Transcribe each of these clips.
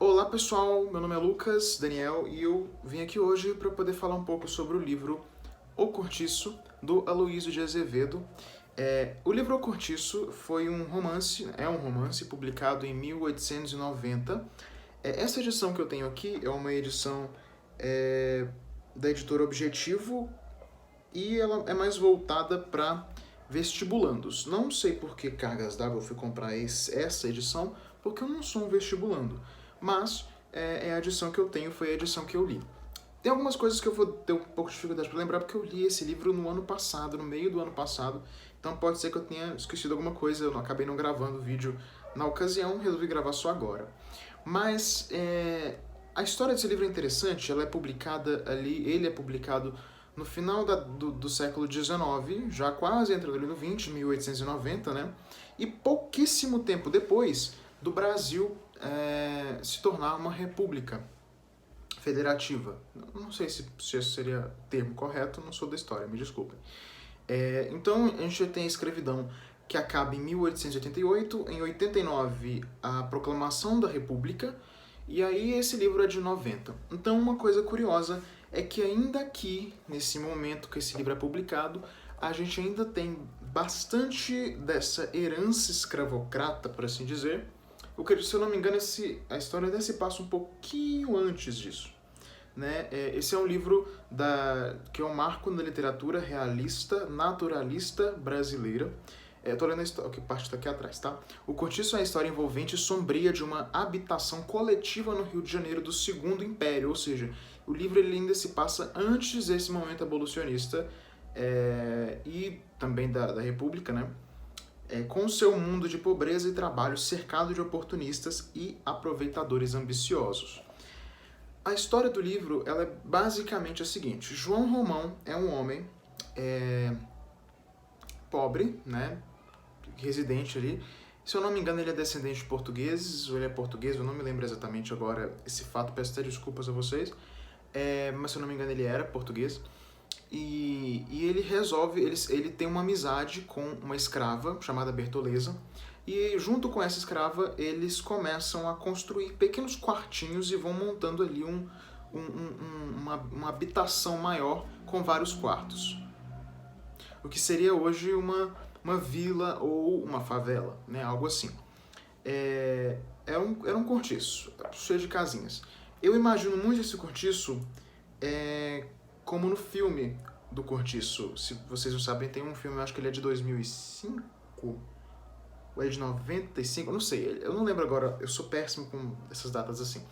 Olá pessoal, meu nome é Lucas Daniel e eu vim aqui hoje para poder falar um pouco sobre o livro O Cortiço, do Aloysio de Azevedo. O livro O Cortiço foi é um romance publicado em 1890. Essa edição que eu tenho aqui é uma edição da editora Objetivo e ela é mais voltada para vestibulandos. Não sei por que cargas d'água eu fui comprar essa edição, porque eu não sou um vestibulando, mas é a edição que eu tenho, foi a edição que eu li. Tem algumas coisas que eu vou ter um pouco de dificuldade para lembrar, porque eu li esse livro no ano passado, no meio do ano passado, então pode ser que eu tenha esquecido alguma coisa, eu acabei não gravando o vídeo na ocasião, resolvi gravar só agora. Mas a história desse livro é interessante, ela é publicada ali, ele é publicado no final do século XIX, já quase entrando ali no 20, 1890, né? E pouquíssimo tempo depois do Brasil se tornar uma república federativa. Não sei se esse seria o termo correto, não sou da história, me desculpem. Então a gente tem a escravidão que acaba em 1888, em 89 a proclamação da República, e aí esse livro é de 90. Então uma coisa curiosa é que ainda aqui, nesse momento que esse livro é publicado, a gente ainda tem bastante dessa herança escravocrata, por assim dizer. Se eu não me engano, a história até se passa um pouquinho antes disso. Né? Esse é um livro que é um marco na literatura realista, naturalista brasileira. Tô lendo o que parte está aqui atrás, tá? O Cortiço é a história envolvente e sombria de uma habitação coletiva no Rio de Janeiro do Segundo Império, ou seja, o livro ele ainda se passa antes desse momento abolicionista e também da República, né? Com seu mundo de pobreza e trabalho cercado de oportunistas e aproveitadores ambiciosos. A história do livro ela é basicamente a seguinte: João Romão é um homem pobre, né, residente ali. Se eu não me engano, ele é descendente de portugueses, ou ele é português, eu não me lembro exatamente agora esse fato, peço até desculpas a vocês, mas se eu não me engano ele era português. E ele tem uma amizade com uma escrava chamada Bertoleza, e junto com essa escrava eles começam a construir pequenos quartinhos e vão montando ali uma habitação maior com vários quartos. O que seria hoje uma vila ou uma favela, né? Algo assim. Era um cortiço, cheio de casinhas. Eu imagino muito esse cortiço como no filme do Cortiço. Se vocês não sabem, tem um filme, eu acho que ele é de 2005, ou é de 95, eu não sei, eu não lembro agora, eu sou péssimo com essas datas assim.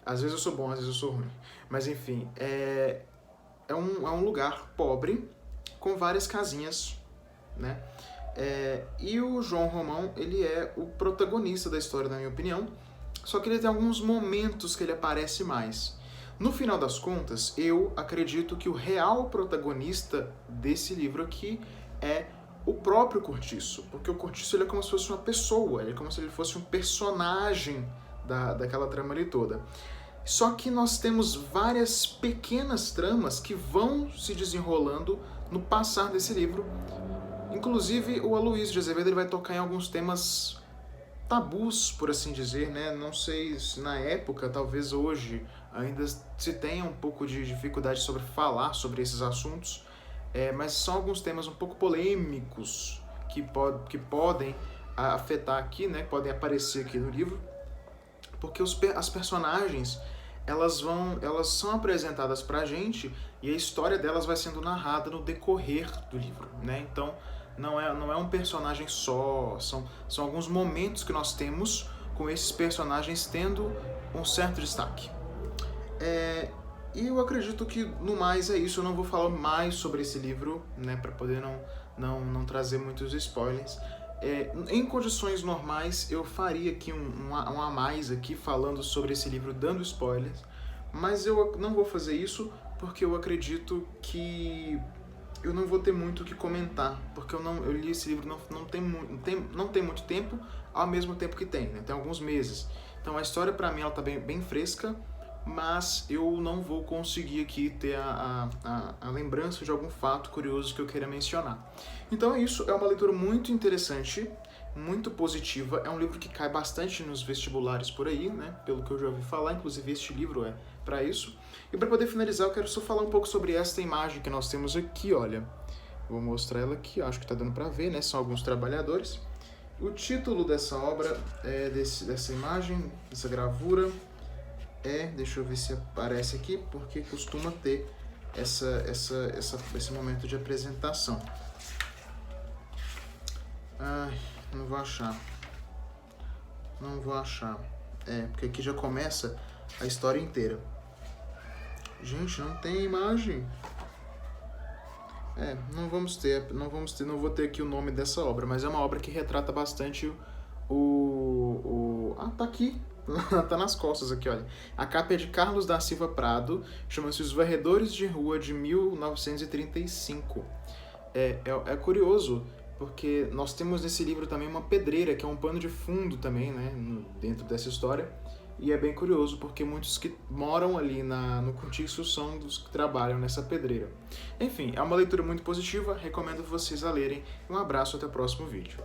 Às vezes eu sou bom, às vezes eu sou ruim. Mas enfim, é um lugar pobre, com várias casinhas, né? E o João Romão, ele é o protagonista da história, na minha opinião, só que ele tem alguns momentos que ele aparece mais. No final das contas, eu acredito que o real protagonista desse livro aqui é o próprio Cortiço, porque o Cortiço ele é como se fosse uma pessoa, ele é como se ele fosse um personagem daquela trama ali toda. Só que nós temos várias pequenas tramas que vão se desenrolando no passar desse livro. Inclusive, o Aloysio de Azevedo ele vai tocar em alguns temas tabus, por assim dizer, né? Não sei se na época, talvez hoje, ainda se tenha um pouco de dificuldade sobre falar sobre esses assuntos, mas são alguns temas um pouco polêmicos que podem afetar aqui, né? Podem aparecer aqui no livro, porque as personagens elas são apresentadas pra gente e a história delas vai sendo narrada no decorrer do livro, né? Então não é um personagem só, são alguns momentos que nós temos com esses personagens tendo um certo destaque. E eu acredito que no mais é isso, eu não vou falar mais sobre esse livro, né, para poder não trazer muitos spoilers. Em condições normais eu faria aqui um a mais aqui falando sobre esse livro, dando spoilers, mas eu não vou fazer isso porque eu acredito que eu não vou ter muito o que comentar, porque eu li esse livro não tem muito tempo, ao mesmo tempo que tem, né? Tem alguns meses. Então a história pra mim ela tá bem fresca, mas eu não vou conseguir aqui ter a lembrança de algum fato curioso que eu queira mencionar. Então é isso, é uma leitura muito interessante, muito positiva. É um livro que cai bastante nos vestibulares por aí, né? Pelo que eu já ouvi falar, inclusive este livro é para isso. E para poder finalizar, eu quero só falar um pouco sobre esta imagem que nós temos aqui, olha. Vou mostrar ela aqui, acho que tá dando para ver, né? São alguns trabalhadores. O título dessa obra, dessa imagem, dessa gravura, deixa eu ver se aparece aqui, porque costuma ter esse momento de apresentação. Ai, não vou achar. Porque aqui já começa a história inteira. Gente, não tem imagem. Não vou ter aqui o nome dessa obra, mas é uma obra que retrata bastante tá aqui. Tá nas costas aqui, olha. A capa é de Carlos da Silva Prado, chama-se Os Varredores de Rua, de 1935. É curioso, porque nós temos nesse livro também uma pedreira, que é um pano de fundo também, né, dentro dessa história. E é bem curioso, porque muitos que moram ali no cortiço são dos que trabalham nessa pedreira. Enfim, é uma leitura muito positiva, recomendo vocês a lerem. Um abraço, até o próximo vídeo.